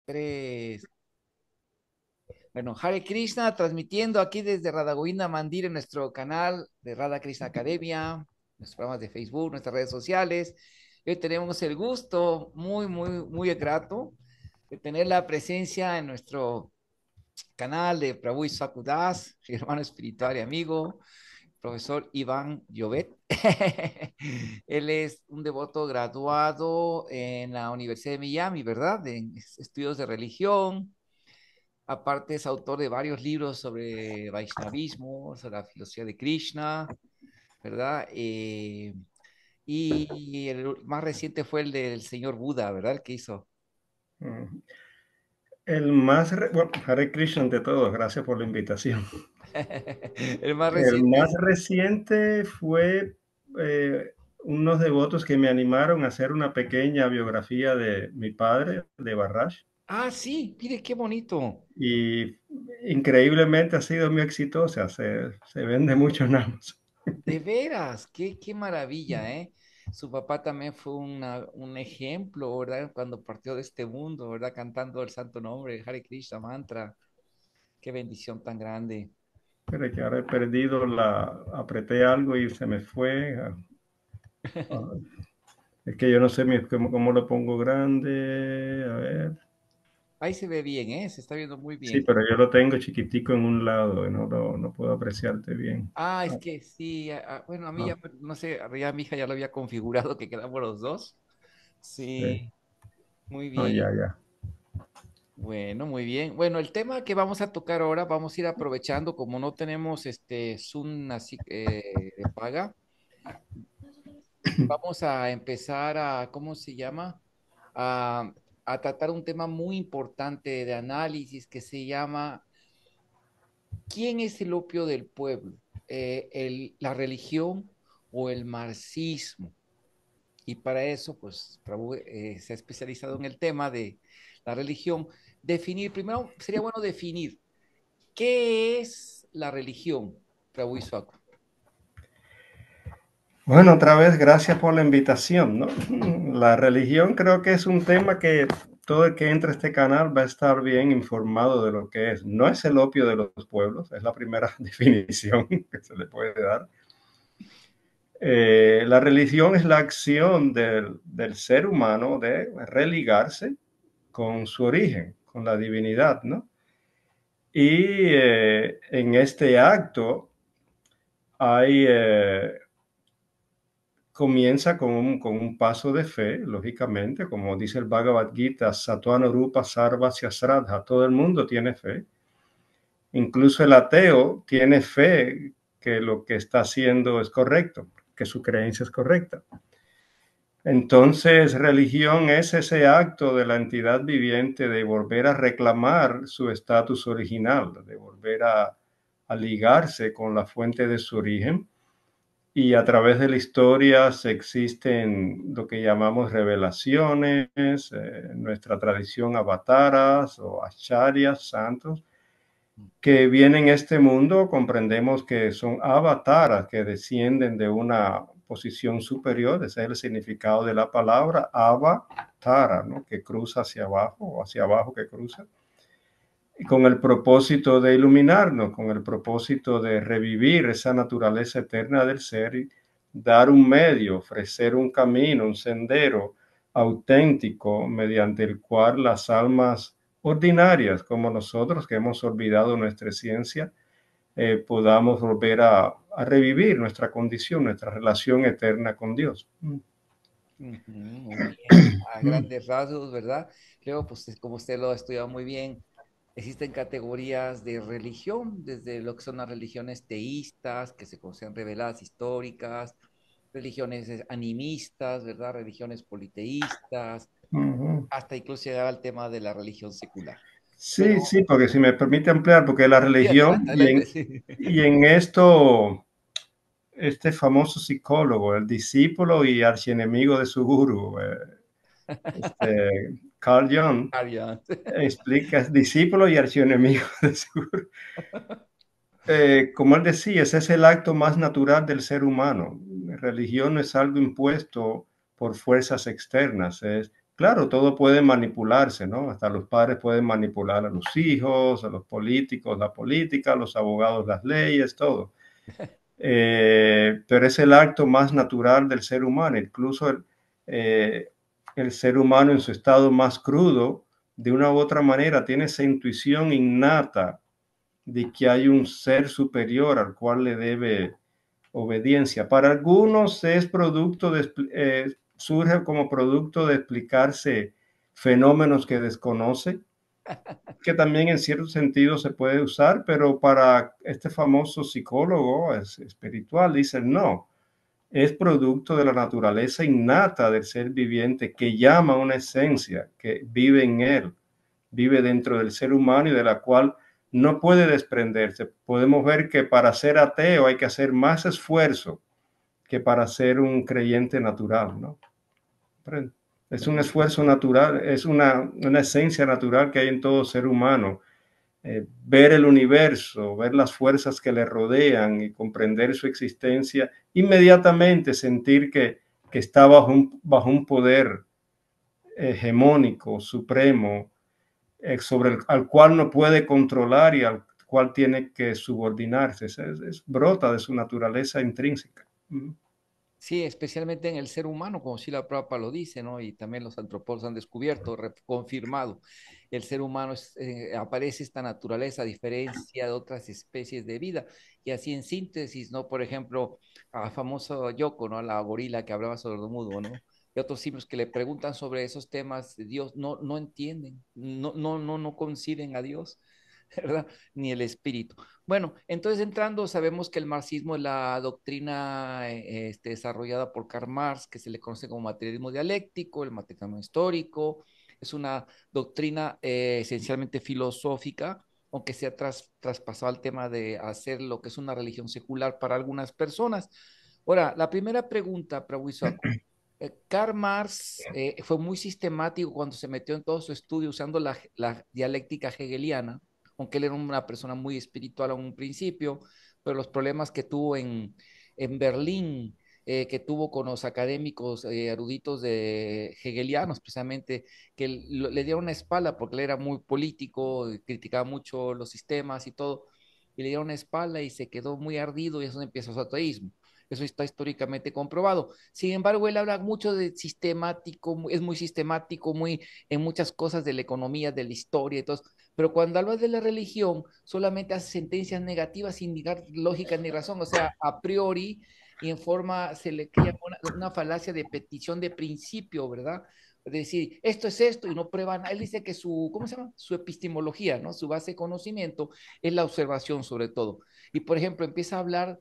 Tres. Bueno, Hare Krishna transmitiendo aquí desde Radha Govinda Mandir en nuestro canal de Radha Krishna Academia, nuestros programas de Facebook, nuestras redes sociales. Hoy tenemos el gusto muy grato de tener la presencia en nuestro canal de Prabhu Isaku Das, mi hermano espiritual y amigo, profesor Iván Llobet. Él es un devoto graduado en la Universidad de Miami, ¿verdad? En estudios de religión. Aparte es autor de varios libros sobre Vaishnavismo, sobre la filosofía de Krishna, ¿verdad? Y el más reciente fue el del señor Buda, ¿verdad? El que hizo. Mm. Bueno, Hare Krishna ante todo, gracias por la invitación. El más El reciente más es... reciente fue unos devotos que me animaron a hacer una pequeña biografía de mi padre, de Barrage, Ah, sí, mire qué bonito. y increíblemente ha sido muy exitosa, se vende mucho en Amazon. De veras, qué maravilla, ¿eh? Su papá también fue un ejemplo, ¿verdad? Cuando partió de este mundo, ¿verdad? Cantando el santo nombre, Hare Krishna mantra. Qué bendición tan grande. Pero que ahora he perdido apreté algo y se me fue. Ah, es que yo no sé cómo lo pongo grande, a ver. Ahí se ve bien, ¿eh? Se está viendo muy Sí, bien. pero yo lo tengo chiquitico en un lado y no puedo apreciarte bien. Ah, es Ah, que sí, bueno, a mí ah, ya, no sé, ya mi hija ya lo había configurado que quedamos los dos. sí. Sí, muy Ah, bien. ya. Bueno, muy bien. Bueno, el tema que vamos a tocar ahora, vamos a ir aprovechando, como no tenemos este Zoom así de paga, vamos a empezar a, ¿cómo se llama? A, a tratar un tema muy importante de análisis que se llama ¿quién es el opio del pueblo? ¿La religión o el marxismo? Y para eso, pues, Prabhu se ha especializado en el tema de la religión. Definir, primero sería bueno definir qué es la religión, Prabhu Isaac. Bueno, otra vez, gracias por la invitación, ¿no? La religión creo que es un tema que todo el que entra a este canal va a estar bien informado de lo que es. No es el opio de los pueblos, es la primera definición que se le puede dar. La religión es la acción del ser humano de religarse con su origen, con la divinidad, ¿no? Y en este acto hay, comienza con un paso de fe, lógicamente, como dice el Bhagavad Gita, Satvana Rupa Sarvasya Sraddha, todo el mundo tiene fe, incluso el ateo tiene fe que lo que está haciendo es correcto, que su creencia es correcta. Entonces, religión es ese acto de la entidad viviente de volver a reclamar su estatus original, de volver a ligarse con la fuente de su origen. Y a través de la historia se existen lo que llamamos revelaciones, en nuestra tradición avataras o acharyas, santos, que vienen a este mundo, comprendemos que son avataras que descienden de una posición superior, ese es el significado de la palabra avatara, ¿no? Que cruza hacia abajo o hacia abajo que cruza, y con el propósito de iluminarnos, con el propósito de revivir esa naturaleza eterna del ser y dar un medio, ofrecer un camino, un sendero auténtico mediante el cual las almas ordinarias como nosotros que hemos olvidado nuestra esencia, podamos volver a revivir nuestra condición, nuestra relación eterna con Dios. Ujú, muy bien, a grandes rasgos, ¿verdad? Luego, pues como usted lo ha estudiado muy bien, existen categorías de religión, desde lo que son las religiones teístas, que se consideran reveladas históricas, religiones animistas, ¿verdad? Religiones politeístas, Uh-huh. hasta incluso llegar al tema de la religión secular. Sí, Pero, sí, porque si me permite ampliar, porque la sí, religión adelante, adelante. Sí. y en esto, este famoso psicólogo, el discípulo y archienemigo de su gurú, Carl Jung, Arias. explica, es discípulo y archienemigo de su gurú. Como él decía, ese es el acto más natural del ser humano. La religión no es algo impuesto por fuerzas externas, es Claro, todo puede manipularse, ¿no? Hasta los padres pueden manipular a los hijos, a los políticos, la política, a los abogados, las leyes, todo. Pero es el acto más natural del ser humano, incluso el ser humano en su estado más crudo, de una u otra manera, tiene esa intuición innata de que hay un ser superior al cual le debe obediencia. Para algunos es producto de, surge como producto de explicarse fenómenos que desconoce, que también en cierto sentido se puede usar, pero para este famoso psicólogo espiritual dicen no, es producto de la naturaleza innata del ser viviente que llama a una esencia que vive en él, vive dentro del ser humano y de la cual no puede desprenderse. Podemos ver que para ser ateo hay que hacer más esfuerzo que para ser un creyente natural, ¿no? Es un esfuerzo natural, es una esencia natural que hay en todo ser humano. Ver el universo, ver las fuerzas que le rodean y comprender su existencia, inmediatamente sentir que está bajo un poder hegemónico, supremo, al cual no puede controlar y al cual tiene que subordinarse. Brota de su naturaleza intrínseca. Sí, especialmente en el ser humano, como si la Prabhupada lo dice, ¿no? Y también los antropólogos han descubierto, confirmado, el ser humano aparece esta naturaleza a diferencia de otras especies de vida. Y así en síntesis, ¿no? Por ejemplo, a famoso Yoko, ¿no? La gorila que hablaba sobre lo mudo, ¿no? Y otros simios que le preguntan sobre esos temas de Dios, no entienden, no conciben a Dios, ¿verdad? Ni el espíritu. Bueno, entonces entrando, sabemos que el marxismo es la doctrina desarrollada por Karl Marx, que se le conoce como materialismo dialéctico, el materialismo histórico. Es una doctrina esencialmente filosófica, aunque se ha traspasado al tema de hacer lo que es una religión secular para algunas personas. Ahora, la primera pregunta, Prabhu Issaco, Karl Marx fue muy sistemático cuando se metió en todo su estudio usando la dialéctica hegeliana, aunque él era una persona muy espiritual en un principio, pero los problemas que tuvo en Berlín, que tuvo con los académicos eruditos de hegelianos, precisamente, que le dieron una espalda porque él era muy político, criticaba mucho los sistemas y todo, y le dieron una espalda y se quedó muy ardido y eso empieza su ateísmo. Eso está históricamente comprobado. Sin embargo, él habla mucho de sistemático, es muy sistemático, muy en muchas cosas de la economía, de la historia y todo. Pero cuando habla de la religión, solamente hace sentencias negativas sin negar lógica ni razón. O sea, a priori y en forma, se le crea una falacia de petición de principio, ¿verdad? Es decir, esto es esto y no prueba nada. Él dice que su, ¿cómo se llama? Su epistemología, ¿no? Su base de conocimiento es la observación sobre todo. Y por ejemplo, empieza a hablar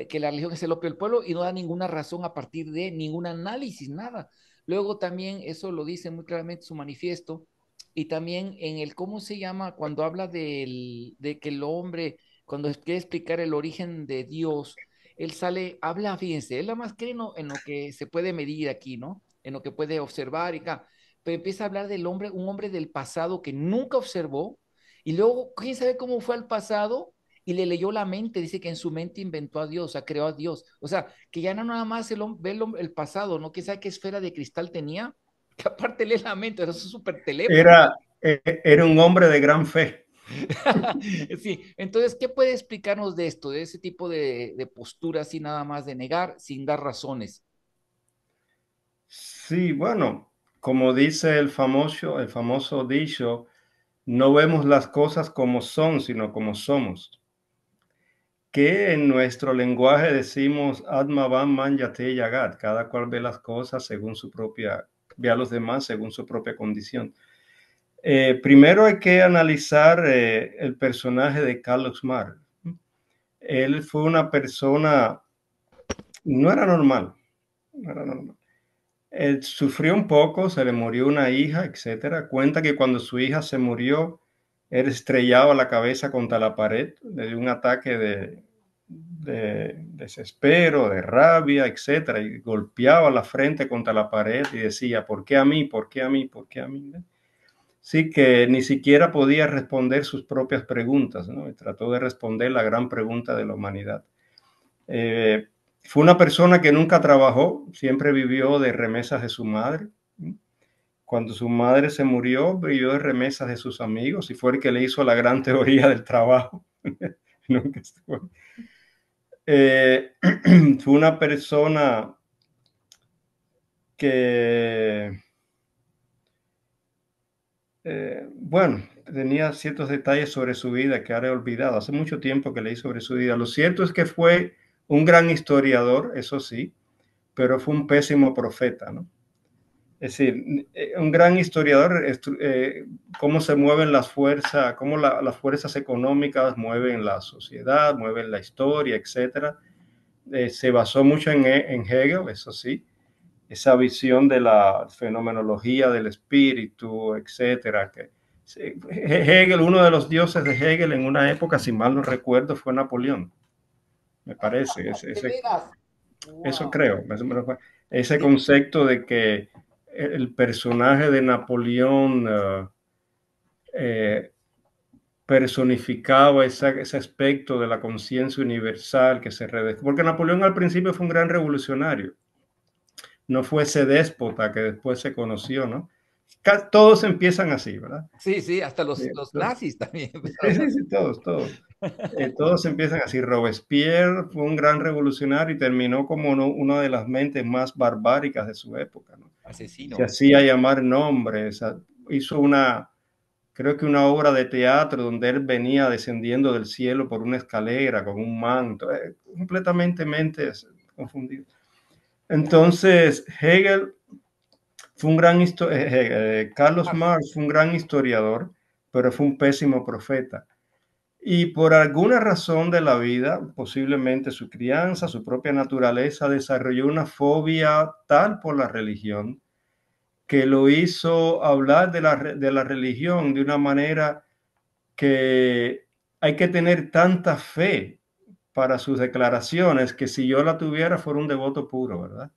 que la religión es el opio del pueblo y no da ninguna razón a partir de ningún análisis, nada. Luego también eso lo dice muy claramente su manifiesto y también en el cómo se llama cuando habla de que el hombre, cuando quiere explicar el origen de Dios, él sale, habla, fíjense, él nada más cree en lo que se puede medir aquí, ¿no? En lo que puede observar y acá. Pero empieza a hablar del hombre, un hombre del pasado que nunca observó y luego, ¿quién sabe cómo fue al pasado? Y le leyó la mente, dice que en su mente inventó a Dios, o sea, creó a Dios. O sea, que ya no nada más ve el pasado, ¿no? ¿Quién sabe qué esfera de cristal tenía? Que aparte lee la mente, era su súper teléfono. Era un hombre de gran fe. Sí, entonces, ¿qué puede explicarnos de esto, de ese tipo de postura así nada más de negar sin dar razones? Sí, bueno, como dice el famoso dicho, no vemos las cosas como son, sino como somos. Que en nuestro lenguaje decimos Atma Vam Man Yate Yagat, cada cual ve las cosas según su propia, ve a los demás según su propia condición. Primero hay que analizar el personaje de Carlos Marx. Él fue una persona, no era normal, no era normal. Él sufrió un poco, se le murió una hija, etcétera. Cuenta que cuando su hija se murió, él estrellaba la cabeza contra la pared, le dio un ataque de desespero, de rabia, etcétera, y golpeaba la frente contra la pared y decía, ¿por qué a mí? ¿Por qué a mí? ¿Por qué a mí? Sí, que ni siquiera podía responder sus propias preguntas, ¿no? Y trató de responder la gran pregunta de la humanidad. Eh, Fue una persona que nunca trabajó, siempre vivió de remesas de su madre. Cuando su madre se murió, vivió de remesas de sus amigos y fue el que le hizo la gran teoría del trabajo. Nunca estuvo. Fue una persona que, bueno, tenía ciertos detalles sobre su vida que ahora he olvidado. Hace mucho tiempo que leí sobre su vida. Lo cierto es que fue un gran historiador, eso sí, pero fue un pésimo profeta, ¿no? Es decir, un gran historiador, cómo se mueven las fuerzas, cómo las fuerzas económicas mueven la sociedad, mueven la historia, etcétera. Se basó mucho en Hegel, eso sí, esa visión de la fenomenología del espíritu, etcétera. Hegel, uno de los dioses de Hegel en una época, si mal no recuerdo, fue Napoleón, me parece. ¿De veras? Eso Wow. creo. Ese concepto de que el personaje de Napoleón eh, personificaba ese aspecto de la conciencia universal que se redescubre. Porque Napoleón al principio fue un gran revolucionario, no fue ese déspota que después se conoció, ¿no? Todos empiezan así, ¿verdad? Sí, sí, hasta Sí, los nazis también sí, empezaron sí, así. sí, todos. Todos empiezan así. Robespierre fue un gran revolucionario y terminó como una de las mentes más barbáricas de su época, ¿no? Se Asesino. hacía llamar nombres, hizo creo que una obra de teatro donde él venía descendiendo del cielo por una escalera con un manto, completamente mentes confundidas. Entonces, Hegel fue un gran Carlos Marx fue un gran historiador, pero fue un pésimo profeta. Y por alguna razón de la vida, posiblemente su crianza, su propia naturaleza, desarrolló una fobia tal por la religión que lo hizo hablar de la religión de una manera que hay que tener tanta fe para sus declaraciones que si yo la tuviera fuera un devoto puro, ¿verdad?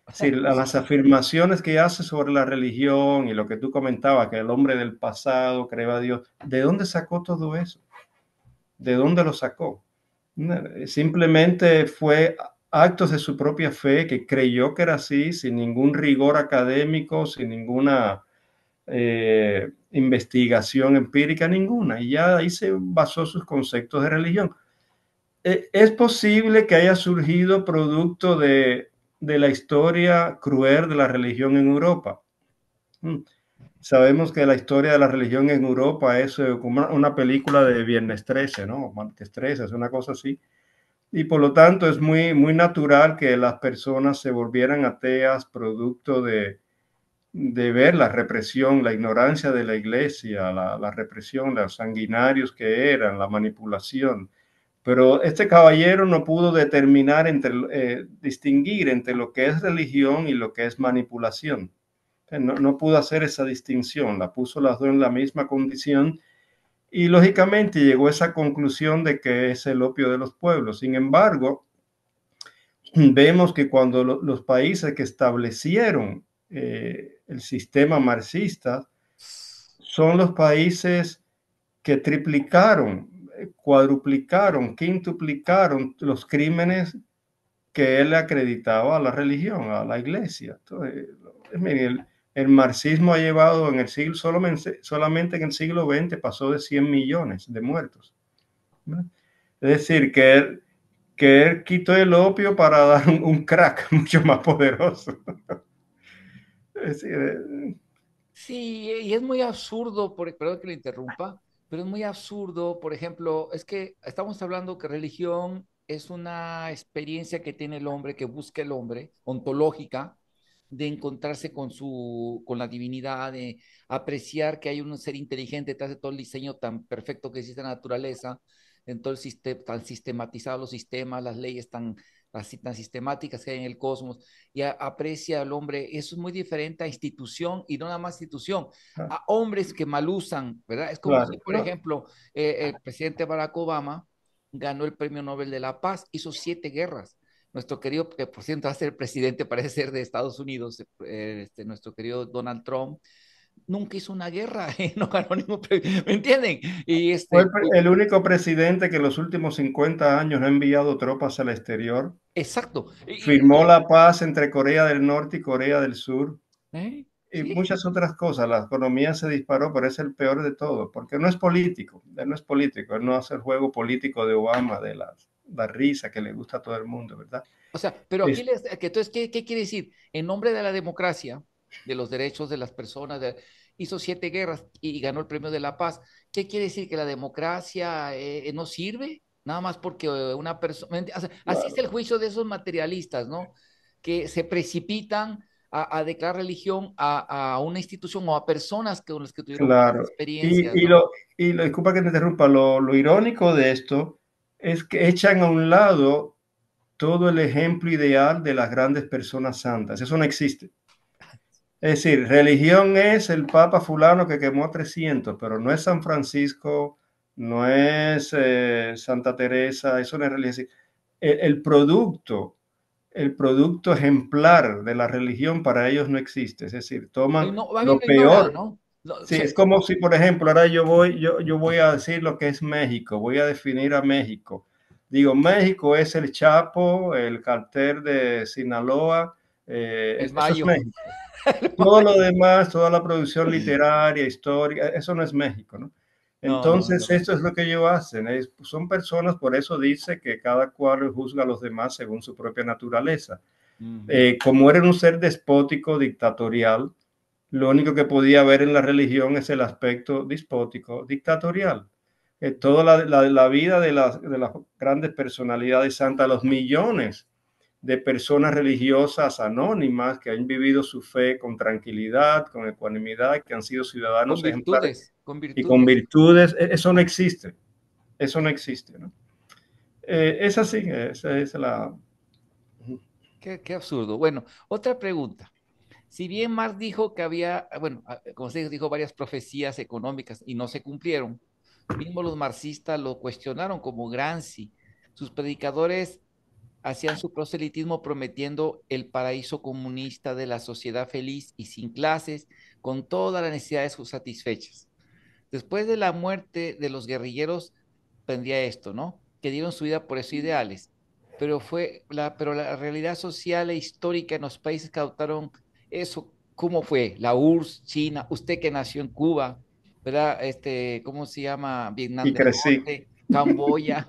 Es decir, las Sí. afirmaciones que hace sobre la religión y lo que tú comentabas, que el hombre del pasado creó a Dios, ¿de dónde sacó todo eso? ¿De dónde lo sacó? Simplemente fue actos de su propia fe que creyó que era así, sin ningún rigor académico, sin ninguna investigación empírica ninguna, y ya ahí se basó sus conceptos de religión. Es posible que haya surgido producto de la historia cruel de la religión en Europa. Sabemos que la historia de la religión en Europa es como una película de Viernes 13, ¿no? Martes 13, es una cosa así. Y por lo tanto es muy natural que las personas se volvieran ateas producto de ver la represión, la ignorancia de la iglesia, la represión, los sanguinarios que eran, la manipulación. Pero este caballero no pudo determinar distinguir entre lo que es religión y lo que es manipulación. No pudo hacer esa distinción, la puso las dos en la misma condición y lógicamente llegó a esa conclusión de que es el opio de los pueblos. Sin embargo, vemos que cuando los países que establecieron el sistema marxista son los países que triplicaron, cuadruplicaron, quintuplicaron los crímenes que él acreditaba a la religión, a la iglesia. Entonces, el marxismo ha llevado en el siglo, solamente en el siglo XX pasó de 100 millones de muertos. ¿No? Es decir, que él quitó el opio para dar un crack mucho más poderoso. Es decir, Sí, y es muy absurdo, perdón que le interrumpa, pero es muy absurdo, por ejemplo, es que estamos hablando que religión es una experiencia que tiene el hombre, que busca el hombre, ontológica, de encontrarse con la divinidad, de apreciar que hay un ser inteligente detrás de todo el diseño tan perfecto que existe en la naturaleza, en todo el sistema, tan sistematizado los sistemas, las leyes tan, así, tan sistemáticas que hay en el cosmos y aprecia al hombre. Eso es muy diferente a institución y no nada más institución, a hombres que mal usan, ¿verdad? Es como si, claro, por no, ejemplo, el presidente Barack Obama ganó el Premio Nobel de la Paz, hizo 7 guerras. Nuestro querido, que por cierto va a ser el presidente, parece ser de Estados Unidos, nuestro querido Donald Trump, nunca hizo una guerra, no ganó ningún premio, ¿me entienden? Y fue el único presidente que en los últimos 50 años ha enviado tropas al exterior. exacto. Firmó la paz entre Corea del Norte y Corea del Sur. ¿Eh? y Sí. muchas otras cosas. La economía se disparó, pero es el peor de todo, porque no es político, él no es político, él no hace el juego político de Obama, de la risa que le gusta a todo el mundo, ¿verdad? O sea, pero aquí Es, les, que entonces, ¿qué quiere decir? En nombre de la democracia, de los derechos de las personas, hizo 7 guerras y ganó el premio de la paz. ¿Qué quiere decir? ¿Que la democracia no sirve? Nada más porque una persona, o sea, así es claro, el juicio de esos materialistas, ¿no? Que se precipitan a declarar religión a una institución o a personas con las que tuvieron malas claro. experiencias, Y, y ¿no? lo, disculpa que te interrumpa, lo irónico de esto es que echan a un lado todo el ejemplo ideal de las grandes personas santas. Eso no existe. Es decir, religión es el Papa fulano que quemó a 300, pero no es San Francisco, no es Santa Teresa, eso no es religión. El producto, el producto ejemplar de la religión para ellos no existe. Es decir, toman No, más bien lo lo ignoran, peor. ¿no? Sí, es como si, por ejemplo, ahora yo voy a decir lo que es México, voy a definir a México. Digo, México es el Chapo, el cartel de Sinaloa, El eso es mayo. México. Todo lo demás, toda la producción literaria, histórica, eso no es México, ¿no? No, no, Entonces, no. esto es lo que ellos hacen. Son personas, por eso dice que cada cual juzga a los demás según su propia naturaleza. Ujú. Como era un ser despótico, dictatorial, lo único que podía haber en la religión es el aspecto despótico, dictatorial. Toda la vida de las grandes personalidades santas, los millones de personas religiosas anónimas que han vivido su fe con tranquilidad, con ecuanimidad, que han sido ciudadanos ejemplares Con y con virtudes. virtudes, eso no existe, eso no existe, ¿no? Es así, esa es la... Qué absurdo. Bueno, otra pregunta. Si bien Marx dijo que había, bueno, como se dijo, varias profecías económicas y no se cumplieron, mismo los marxistas lo cuestionaron como Gramsci. Sus predicadores hacían su proselitismo prometiendo el paraíso comunista de la sociedad feliz y sin clases, con todas las necesidades satisfechas. Después de la muerte de los guerrilleros, vendría esto, ¿no? Que dieron su vida por esos ideales. Pero la realidad social e histórica en los países que adoptaron eso, ¿cómo fue? La URSS, China, usted que nació en Cuba, ¿verdad? ¿Cómo se llama? Vietnam Y del crecí. Norte, Camboya,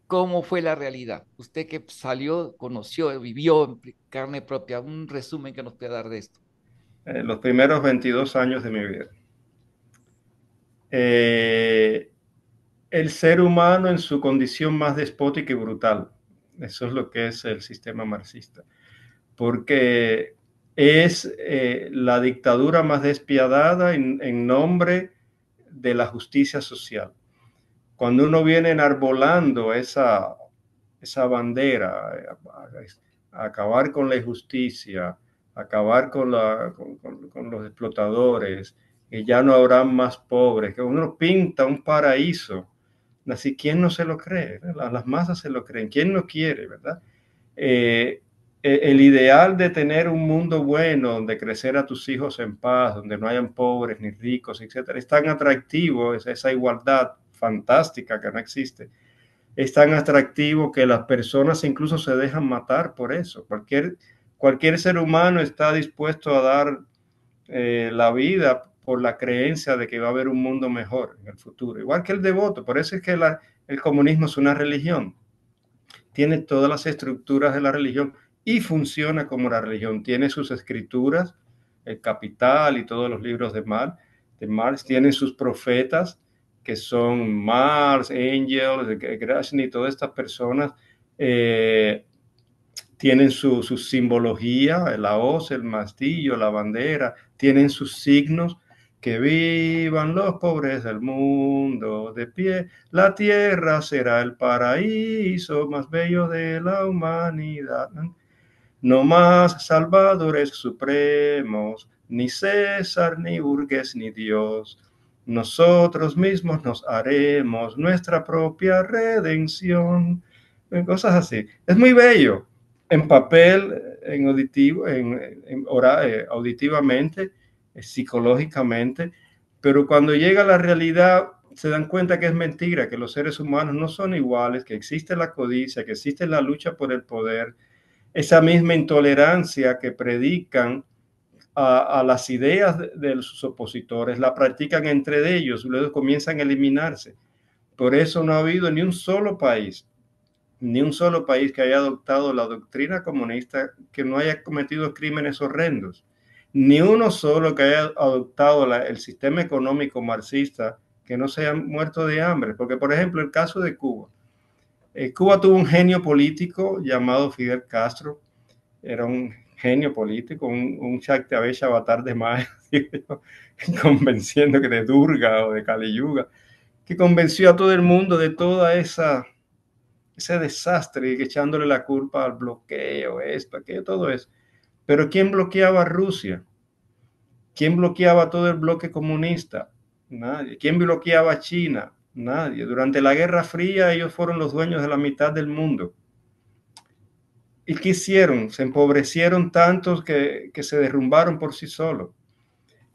¿cómo fue la realidad? Usted que salió, conoció, vivió en carne propia, un resumen que nos pueda dar de esto. Los primeros 22 años de mi vida. Eh, el ser humano en su condición más despótica y brutal. Eso es lo que es el sistema marxista. Porque es la dictadura más despiadada en nombre de la justicia social. Cuando uno viene enarbolando esa bandera, a acabar con la injusticia, acabar con los explotadores, que ya no habrá más pobres, que uno pinta un paraíso. Así, ¿quién no se lo cree? Las masas se lo creen. ¿Quién no quiere, verdad? Eh, el ideal de tener un mundo bueno, donde crecer a tus hijos en paz, donde no hayan pobres ni ricos, etcétera, es tan atractivo, esa igualdad fantástica que no existe, es tan atractivo que las personas incluso se dejan matar por eso. Cualquier ser humano está dispuesto a dar la vida por la creencia de que va a haber un mundo mejor en el futuro, igual que el devoto. Por eso es que el comunismo es una religión, tiene todas las estructuras de la religión y funciona como la religión. Tiene sus escrituras, el Capital y todos los libros de Marx tienen sus profetas, que son Marx, Engels, Gramsci, todas estas personas tienen su simbología, la hoz, el mastillo, la bandera, tienen sus signos. Que vivan los pobres del mundo de pie, la tierra será el paraíso más bello de la humanidad. No más salvadores supremos, ni César, ni burgués, ni Dios. Nosotros mismos nos haremos nuestra propia redención. Cosas así. Es muy bello en papel, en auditivo, auditivamente, psicológicamente, pero cuando llega a la realidad se dan cuenta que es mentira, que los seres humanos no son iguales, que existe la codicia, que existe la lucha por el poder, esa misma intolerancia que predican a las ideas de sus opositores, la practican entre ellos, luego comienzan a eliminarse. Por eso no ha habido ni un solo país que haya adoptado la doctrina comunista que no haya cometido crímenes horrendos, ni uno solo que haya adoptado el sistema económico marxista que no se haya muerto de hambre. Porque, por ejemplo, el caso de Cuba. Cuba tuvo un genio político llamado Fidel Castro, era un genio político, un Chactavé Avatar de Maya, convenciendo que de Durga o de Kali Yuga, que convenció a todo el mundo de toda ese desastre, echándole la culpa al bloqueo, esto, aquello, todo eso. Pero ¿quién bloqueaba a Rusia? ¿Quién bloqueaba todo el bloque comunista? Nadie. ¿Quién bloqueaba a China? Nadie. Durante la Guerra Fría ellos fueron los dueños de la mitad del mundo. ¿Y qué hicieron? Se empobrecieron tantos que se derrumbaron por sí solos.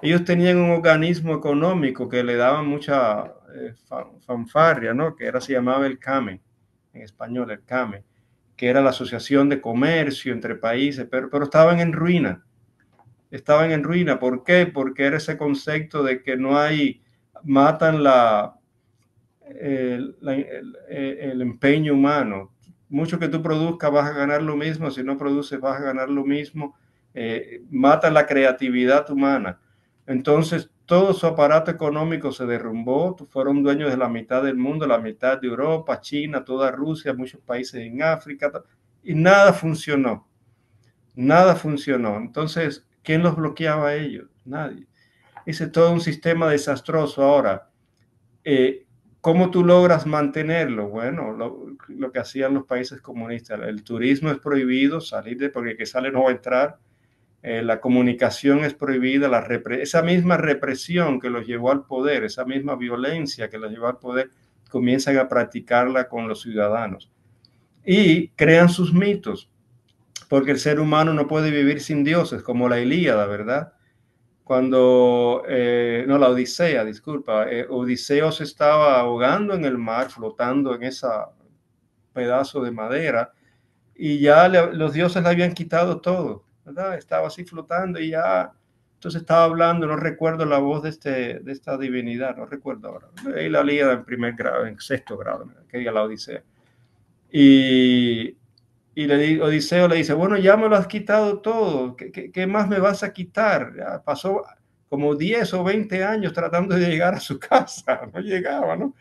Ellos tenían un organismo económico que le daban mucha fanfarria, ¿no? Que se llamaba el CAME, en español, el CAME, que era la Asociación de Comercio entre Países, pero estaban en ruina. Estaban en ruina. ¿Por qué? Porque era ese concepto de que no hay, matan el empeño humano. Mucho que tú produzcas vas a ganar lo mismo, si no produces vas a ganar lo mismo. Mata la creatividad humana. Entonces todo su aparato económico se derrumbó, fueron dueños de la mitad del mundo, la mitad de Europa, China, toda Rusia, muchos países en África, y nada funcionó, nada funcionó. Entonces, ¿quién los bloqueaba a ellos? Nadie. Ese es todo un sistema desastroso. Ahora, ¿cómo tú logras mantenerlo? Bueno, lo que hacían los países comunistas. El turismo es prohibido, salir porque el que sale no va a entrar. La comunicación es prohibida. Esa misma represión que los llevó al poder, esa misma violencia que los llevó al poder, comienzan a practicarla con los ciudadanos. Y crean sus mitos, porque el ser humano no puede vivir sin dioses, como la Ilíada, ¿verdad? Cuando, no, la Odisea, disculpa, Odiseo se estaba ahogando en el mar, flotando en ese pedazo de madera, y ya los dioses le habían quitado todo, ¿verdad? Estaba así flotando y ya, entonces estaba hablando, no recuerdo la voz de esta divinidad, no recuerdo ahora, y la leía en primer grado, en sexto grado, que diga la Odisea. Y, Odiseo le dice, bueno, ya me lo has quitado todo, ¿qué más me vas a quitar? Ya pasó como 10 o 20 años tratando de llegar a su casa, no llegaba, ¿no?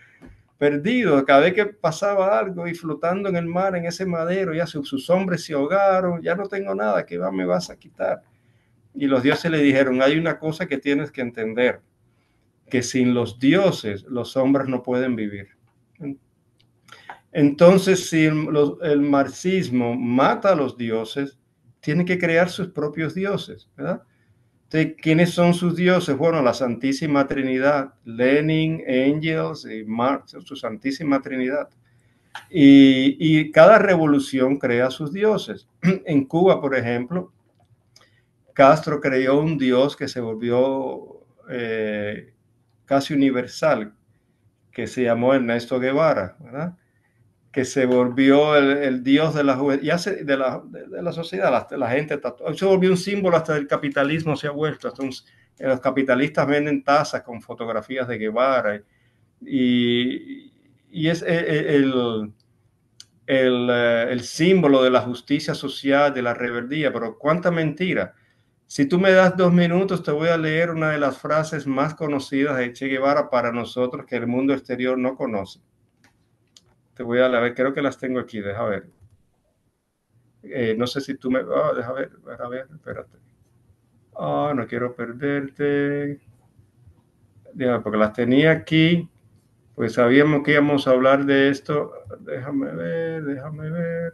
Perdido, cada vez que pasaba algo y flotando en el mar, en ese madero, ya sus hombres se ahogaron, ya no tengo nada, ¿qué me vas a quitar? Y los dioses le dijeron, hay una cosa que tienes que entender, que sin los dioses los hombres no pueden vivir. Entonces, si el marxismo mata a los dioses, tiene que crear sus propios dioses, ¿verdad? Entonces, ¿quiénes son sus dioses? Bueno, la Santísima Trinidad, Lenin, Engels y Marx, su Santísima Trinidad. Y cada revolución crea sus dioses. En Cuba, por ejemplo, Castro creó un dios que se volvió casi universal, que se llamó Ernesto Guevara, ¿verdad? Que se volvió el dios de la juventud, de la sociedad, la gente, se volvió un símbolo hasta del capitalismo, se ha vuelto, los capitalistas venden tazas con fotografías de Guevara, y es el símbolo de la justicia social, de la rebeldía, pero cuánta mentira. Si tú me das 2 minutos, te voy a leer una de las frases más conocidas de Che Guevara para nosotros que el mundo exterior no conoce. Te voy a ver, creo que las tengo aquí, deja ver. No sé si tú me... deja ver, a ver, espérate. No quiero perderte. Déjame, porque las tenía aquí, pues sabíamos que íbamos a hablar de esto. Déjame ver, déjame ver.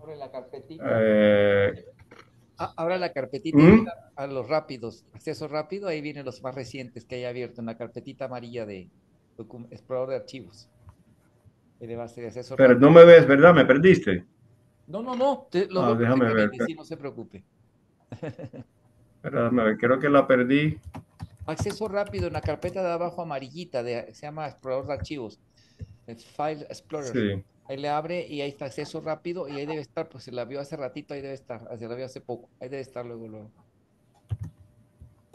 Abre la carpetita. Eh, Abra la carpetita y ¿Mm? mira a los rápidos, acceso rápido, ahí vienen los más recientes que hay abierto en la carpetita amarilla de explorador de archivos. Ahí le va a ser acceso Pero rápido. no me ves, ¿verdad? ¿Me perdiste? No, no, no, lo veo Déjame ver. perfectamente, sí, no se preocupe. Déjame ver, creo que la perdí. Acceso rápido en la carpeta de abajo amarillita, se llama explorador de archivos, es File Explorer. Sí. Ahí le abre y ahí está acceso rápido y ahí debe estar, pues se la vio hace ratito, ahí debe estar, se la vio hace poco, ahí debe estar luego, luego.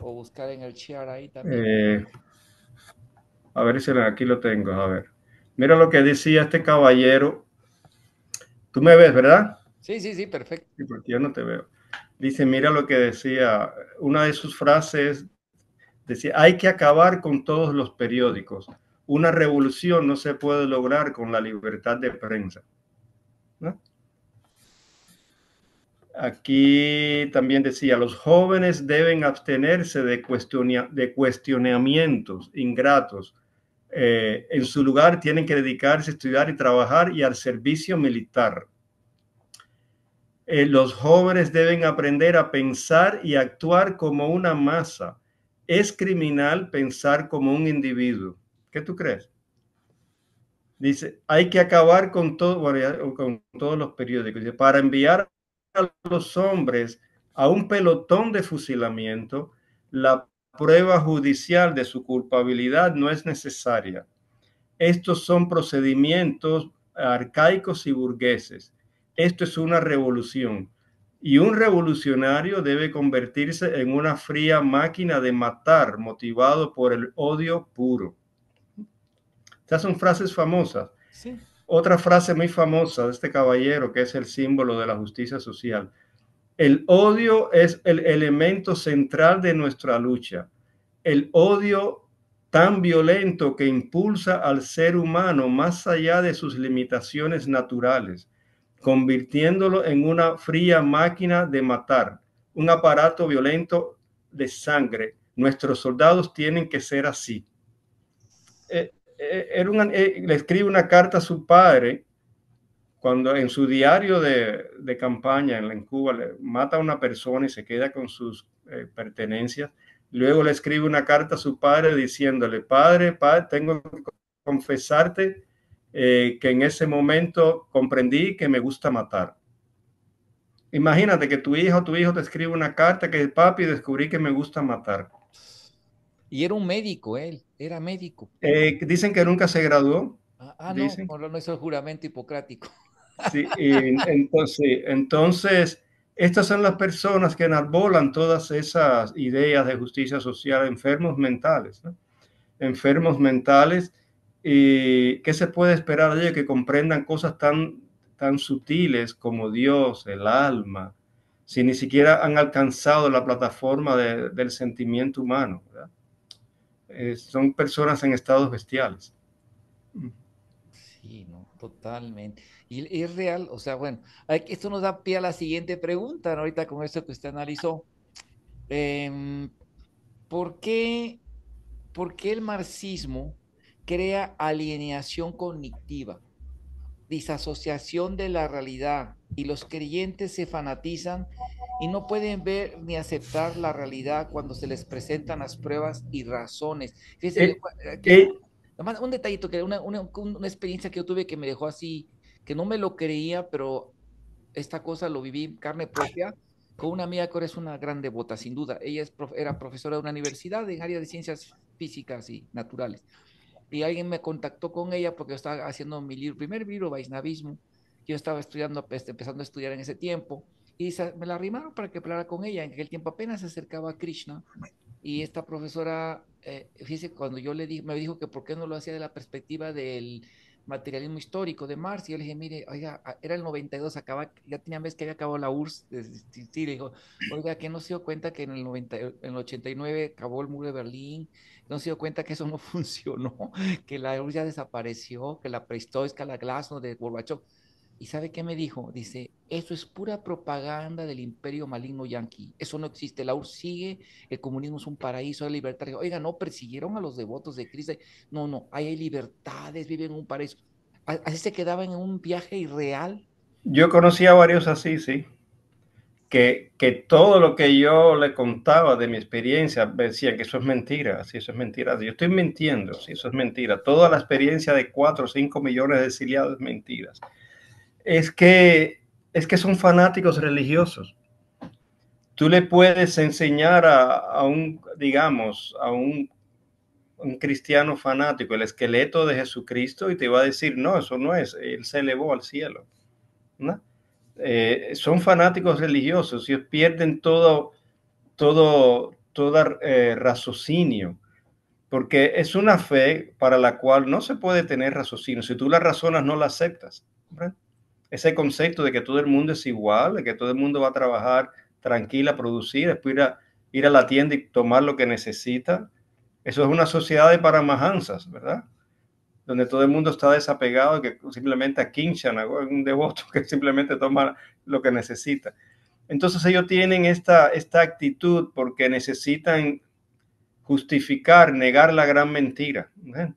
o buscar en el share ahí también. Eh, a ver si aquí lo tengo. A ver. Mira lo que decía este caballero. Tú me ves, ¿verdad? Sí, sí, sí, perfecto. Sí, porque yo no te veo. Dice, mira lo que decía. Una de sus frases decía, hay que acabar con todos los periódicos. Una revolución no se puede lograr con la libertad de prensa, ¿no? Aquí también decía, los jóvenes deben abstenerse de cuestionamientos ingratos. En su lugar tienen que dedicarse a estudiar y trabajar y al servicio militar. Los jóvenes deben aprender a pensar y actuar como una masa. Es criminal pensar como un individuo. ¿Qué tú crees? Dice, hay que acabar con todo, bueno, con todos los periódicos. Dice, para enviar a los hombres a un pelotón de fusilamiento, la prueba judicial de su culpabilidad no es necesaria. Estos son procedimientos arcaicos y burgueses. Esto es una revolución. Y un revolucionario debe convertirse en una fría máquina de matar, motivado por el odio puro. Estas son frases famosas. Sí. Otra frase muy famosa de este caballero, que es el símbolo de la justicia social. El odio es el elemento central de nuestra lucha. El odio tan violento que impulsa al ser humano más allá de sus limitaciones naturales, convirtiéndolo en una fría máquina de matar, un aparato violento de sangre. Nuestros soldados tienen que ser así. Le escribe una carta a su padre cuando en su diario de campaña en Cuba le mata a una persona y se queda con sus pertenencias. Luego le escribe una carta a su padre diciéndole, padre, tengo que confesarte que en ese momento comprendí que me gusta matar. Imagínate que tu hijo te escribe una carta que papi, descubrí que me gusta matar. Y era un médico, él, era médico. Dicen que nunca se graduó, No, dicen. no hizo el juramento hipocrático. Sí, entonces, estas son las personas que enarbolan todas esas ideas de justicia social, enfermos mentales, ¿no? Enfermos mentales, y ¿qué se puede esperar de ellos? Que comprendan cosas tan sutiles como Dios, el alma, si ni siquiera han alcanzado la plataforma del sentimiento humano, ¿verdad? Son personas en estados bestiales. Sí, no, totalmente. Y es real, o sea, bueno, esto nos da pie a la siguiente pregunta, ¿no? Ahorita con esto que usted analizó. Em, ¿por qué, por qué el marxismo crea alienación cognitiva, disasociación de la realidad y los creyentes se fanatizan y no pueden ver ni aceptar la realidad cuando se les presentan las pruebas y razones? Fíjese, Eh, que eh, además, un detallito, que una experiencia que yo tuve que me dejó así, que no me lo creía, pero esta cosa lo viví en carne propia con una amiga que ahora es una gran devota, sin duda. Ella era profesora de una universidad en área de ciencias físicas y naturales. Y alguien me contactó con ella porque yo estaba haciendo mi primer libro, Vaisnavismo. Yo estaba estudiando, empezando a estudiar en ese tiempo. Y me la arrimaron para que hablara con ella. En aquel tiempo apenas se acercaba a Krishna. Y esta profesora, fíjese, cuando yo le dije, me dijo que por qué no lo hacía de la perspectiva del materialismo histórico de Marx, y yo le dije, mire, oiga, era el 92, ya tenía mes que había acabado la URSS, sí, le dijo, oiga, que no se dio cuenta que en el 89 acabó el muro de Berlín, no se dio cuenta que eso no funcionó, que la URSS ya desapareció, que la prehistórica, la glasnost de Gorbachev. ¿Y sabe qué me dijo? Dice, eso es pura propaganda del imperio maligno yanqui. Eso no existe. La URSS sigue, el comunismo es un paraíso de libertad. Oiga, no persiguieron a los devotos de Cristo. No, no, hay libertades, viven en un paraíso. Así se quedaban en un viaje irreal. yo conocí a varios así, sí. Que todo lo que yo le contaba de mi experiencia, decía que eso es mentira, sí, eso es mentira. Yo estoy mintiendo, sí, eso es mentira. Toda la experiencia de 4 o 5 millones de exiliados es mentira. Es que, es que son fanáticos religiosos. Tú le puedes enseñar digamos, un cristiano fanático el esqueleto de Jesucristo y te va a decir, no, eso no es, él se elevó al cielo, ¿no? Son fanáticos religiosos, ellos pierden todo, toda raciocinio, porque es una fe para la cual no se puede tener raciocinio. Si tú la razonas, no la aceptas. ¿Verdad? Ese concepto de que todo el mundo es igual, de que todo el mundo va a trabajar tranquila, producir, después ir a la tienda y tomar lo que necesita. Eso es una sociedad de paramahansas, ¿verdad? Donde todo el mundo está desapegado, que simplemente aquinchan a un devoto que simplemente toma lo que necesita. Entonces ellos tienen esta actitud porque necesitan justificar, negar la gran mentira. ¿Eh?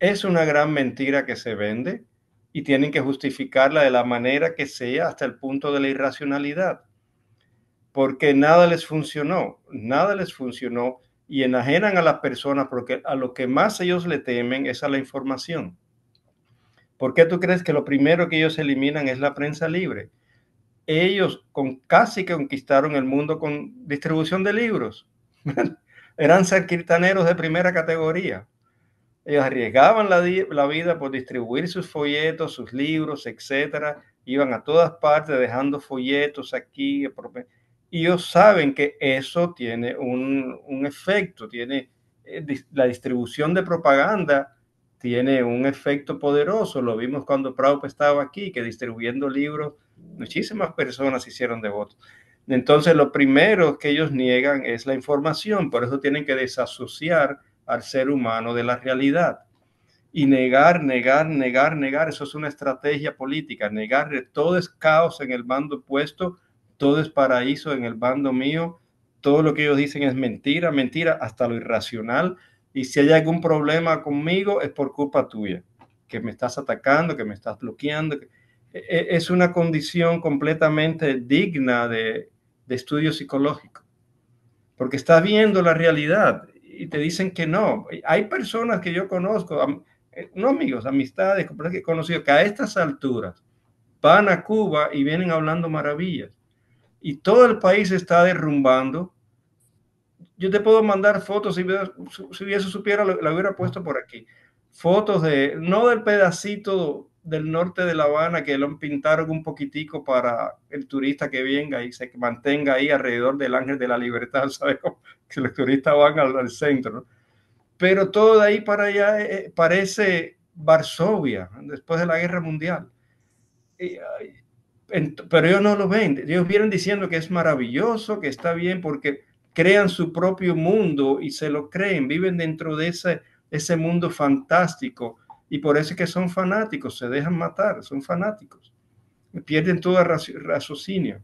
Es una gran mentira que se vende y tienen que justificarla de la manera que sea hasta el punto de la irracionalidad, porque nada les funcionó y enajenan a las personas porque a lo que más ellos le temen es a la información. ¿Por qué tú crees que lo primero que ellos eliminan es la prensa libre? Ellos casi que conquistaron el mundo con distribución de libros. Eran sacristaneros de primera categoría. Ellos arriesgaban la vida por distribuir sus folletos, sus libros, etcétera. Iban a todas partes dejando folletos aquí. Y ellos saben que eso tiene un efecto, tiene la distribución de propaganda tiene un efecto poderoso. Lo vimos cuando Prabhupada estaba aquí, que distribuyendo libros, muchísimas personas se hicieron devotos. Entonces, lo primero que ellos niegan es la información, por eso tienen que desasociar al ser humano de la realidad. Y negar, eso es una estrategia política. Negar, todo es caos en el bando opuesto, todo es paraíso en el bando mío, todo lo que ellos dicen es mentira, mentira, hasta lo irracional. Y si hay algún problema conmigo, es por culpa tuya, que me estás atacando, que me estás bloqueando. Es una condición completamente digna de estudio psicológico, porque estás viendo la realidad y te dicen que no. Hay personas que yo conozco, no amigos, amistades que he conocido, que a estas alturas van a Cuba y vienen hablando maravillas. Y todo el país está derrumbando. Yo te puedo mandar fotos, si eso supiera, lo hubiera puesto por aquí. Fotos no del pedacito del norte de La Habana que lo pintaron un poquitico para el turista que venga y se mantenga ahí alrededor del Ángel de la Libertad, ¿sabes? Que los turistas van al centro, ¿no? Pero todo de ahí para allá parece Varsovia, después de la Guerra Mundial. Y, pero ellos no lo ven, ellos vienen diciendo que es maravilloso, que está bien, porque crean su propio mundo y se lo creen, viven dentro de ese mundo fantástico y por eso es que son fanáticos, se dejan matar, son fanáticos, pierden todo raciocinio.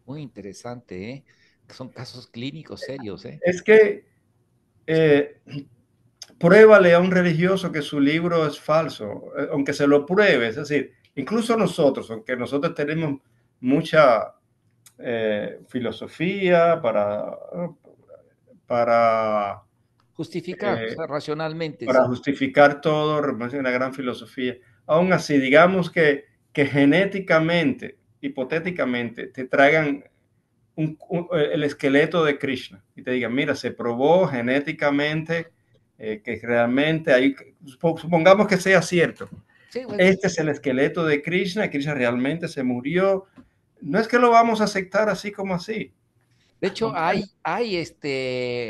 Muy interesante, ¿eh? Son casos clínicos serios, ¿eh? Es que eh, pruébale a un religioso que su libro es falso, aunque se lo pruebe, es decir, incluso nosotros, aunque nosotros tenemos mucha filosofía para, Justificar, o eh, sea, racionalmente, para sí. justificar todo, una gran filosofía. Aún así, digamos que genéticamente, hipotéticamente, te traigan el esqueleto de Krishna y te digan, mira, se probó genéticamente que realmente hay, supongamos que sea cierto, Sí, bueno, este es el esqueleto de Krishna, Krishna realmente se murió. No es que lo vamos a aceptar así como así. de hecho, hay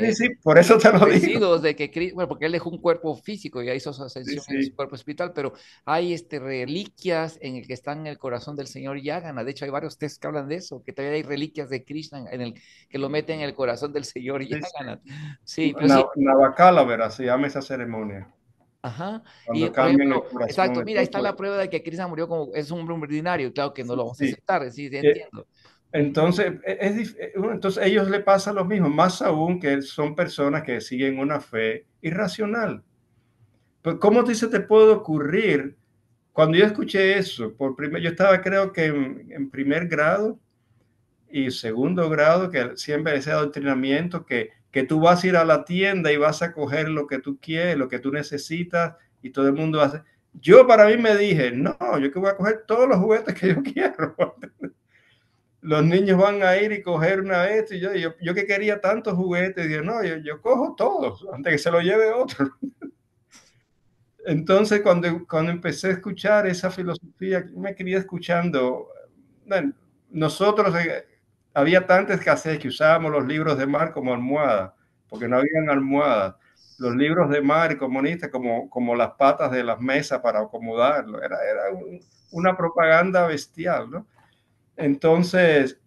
Sí, sí, por eso te lo digo. residuos de que, bueno, porque él dejó un cuerpo físico, ya hizo su Sí, ascensión en su sí. cuerpo espiritual, pero hay reliquias en el que están en el corazón del señor Yagana. De hecho, hay varios textos que hablan de eso, que todavía hay reliquias de Krishna en el que lo meten en el corazón del señor Sí, sí. Yagana. Sí, pero sí, Navacalavera se llama esa ceremonia, ajá. Y cuando por cambian el ejemplo, corazón. exacto, mira, ahí está la prueba de que Krishna murió como es un hombre ordinario, claro que no Sí, lo vamos a sí. aceptar, sí, sí, Eh, entiendo. Entonces, entonces ellos le pasa lo mismo, más aún que son personas que siguen una fe irracional. Pues, ¿cómo te puede ocurrir? Cuando yo escuché eso, yo estaba creo que en primer grado y segundo grado, que siempre ese adoctrinamiento, que tú vas a ir a la tienda y vas a coger lo que tú quieres, lo que tú necesitas, y todo el mundo hace. Yo para mí me dije, no, yo que voy a coger todos los juguetes que yo quiero. Los niños van a ir y coger una vez, y yo que quería tantos juguetes, dije, no, yo cojo todos, antes que se lo lleve otro. Entonces, cuando empecé a escuchar esa filosofía, me quería escuchando, bueno, nosotros había tanta escasez que usábamos los libros de mar como almohada, porque no habían almohadas. Los libros de mar comunistas como las patas de las mesas para acomodarlo. Era una propaganda bestial, ¿no? Entonces,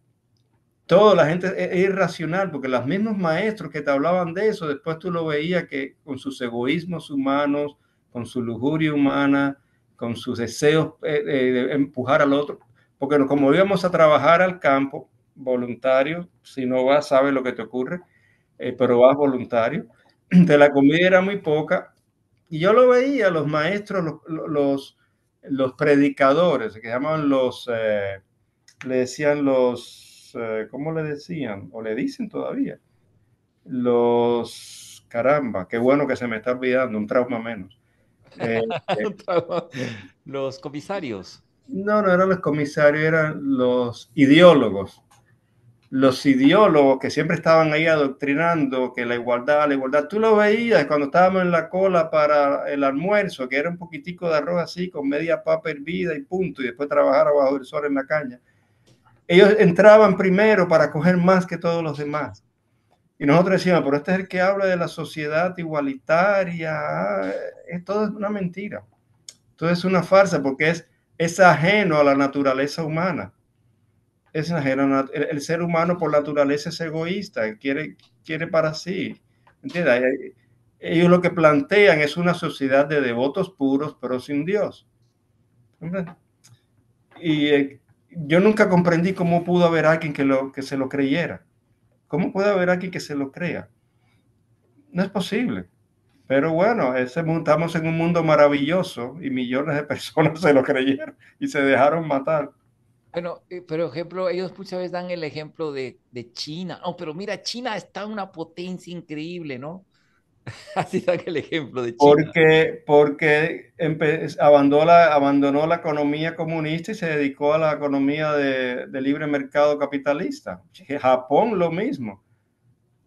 toda la gente es irracional, porque los mismos maestros que te hablaban de eso, después tú lo veías que con sus egoísmos humanos, con su lujuria humana, con sus deseos de empujar al otro, porque como íbamos a trabajar al campo, voluntario, si no vas, sabes lo que te ocurre, pero vas voluntario, de la comida era muy poca, y yo lo veía, los maestros, los predicadores, que llamaban le decían ¿cómo le decían? O le dicen todavía, caramba, qué bueno que se me está olvidando, un trauma menos. Eh, Los comisarios. no, no eran los comisarios, eran los ideólogos. Los ideólogos que siempre estaban ahí adoctrinando que la igualdad, tú lo veías cuando estábamos en la cola para el almuerzo, que era un poquitico de arroz así, con media papa hervida y punto, y después trabajar abajo del sol en la caña. Ellos entraban primero para coger más que todos los demás. Y nosotros decíamos, pero este es el que habla de la sociedad igualitaria. Todo es una mentira. Todo es una farsa porque es ajeno a la naturaleza humana. Es ajeno. El ser humano por naturaleza es egoísta, quiere para sí. ¿Entiendes? Ellos lo que plantean es una sociedad de devotos puros, pero sin Dios. Y yo nunca comprendí cómo pudo haber alguien que se lo creyera. ¿Cómo puede haber alguien que se lo crea? No es posible. Pero bueno, estamos en un mundo maravilloso y millones de personas se lo creyeron y se dejaron matar. Bueno, pero ejemplo, ellos muchas veces dan el ejemplo de China. No, pero mira, China está una potencia increíble, ¿no? Así dan el ejemplo de China. Porque abandonó la economía comunista y se dedicó a la economía de libre mercado capitalista. Japón lo mismo.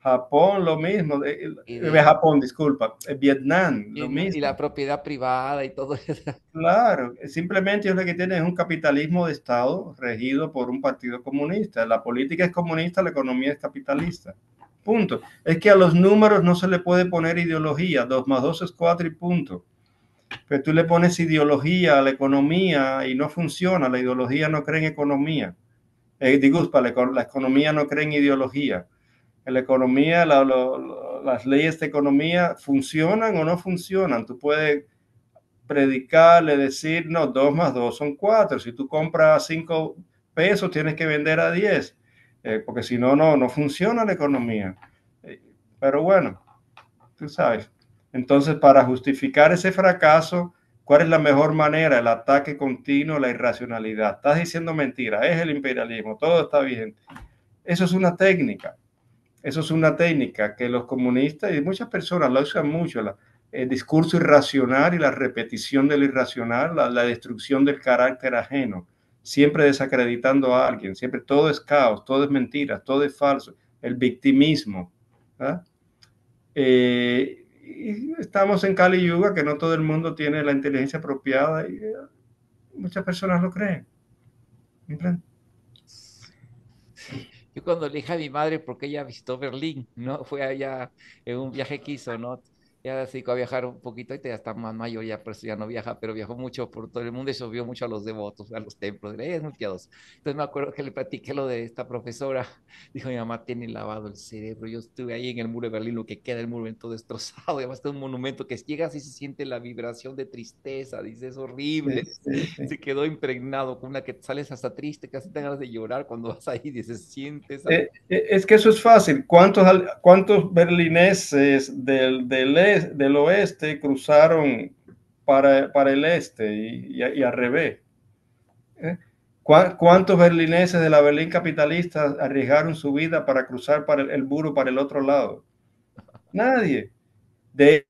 Japón lo mismo. Y, de, Japón, disculpa. Vietnam lo y la mismo. propiedad privada y todo eso. Claro, simplemente ellos lo que tienen es un capitalismo de Estado regido por un partido comunista. La política es comunista, la economía es capitalista. Punto. Es que a los números no se le puede poner ideología. 2 más 2 es 4 y punto. Pero tú le pones ideología a la economía y no funciona. La ideología no cree en economía. Disculpa, la economía no cree en ideología. En la economía, las leyes de economía funcionan o no funcionan. Tú puedes predicarle, decir, no, 2 más 2 son 4. Si tú compras 5 pesos, tienes que vender a 10, porque si no, no funciona la economía. Pero bueno, tú sabes. Entonces, para justificar ese fracaso, ¿cuál es la mejor manera? El ataque continuo, la irracionalidad. Estás diciendo mentira, es el imperialismo, todo está bien. Eso es una técnica. Eso es una técnica que los comunistas y muchas personas la usan mucho, el discurso irracional y la repetición del irracional, la destrucción del carácter ajeno, siempre desacreditando a alguien, siempre todo es caos, todo es mentira, todo es falso, el victimismo. Y estamos en Kali Yuga, que no todo el mundo tiene la inteligencia apropiada y muchas personas lo creen. ¿Entiendes? Yo cuando le dije a mi madre, porque ella visitó Berlín, ¿no? Fue allá en un viaje que hizo, ¿no? Ya se dedicó a viajar un poquito, y ya está más mayor, ya por eso ya no viaja, pero viajó mucho por todo el mundo y eso vio mucho a los devotos, a los templos. Ella es muy piadosa. Entonces me acuerdo que le platiqué lo de esta profesora. Dijo, mi mamá tiene lavado el cerebro. Yo estuve ahí en el muro de Berlín, lo que queda del muro todo destrozado. Y además está un monumento que llegas y se siente la vibración de tristeza. Dice, es horrible. Sí, sí, sí. Se quedó impregnado con una que sales hasta triste, casi te ganas de llorar cuando vas ahí y dices, sientes. Es que eso es fácil. ¿Cuántos berlineses del oeste cruzaron para el este y al revés? ¿Eh? ¿Cuántos berlineses de la Berlín capitalista arriesgaron su vida para cruzar el muro para el otro lado? Nadie. De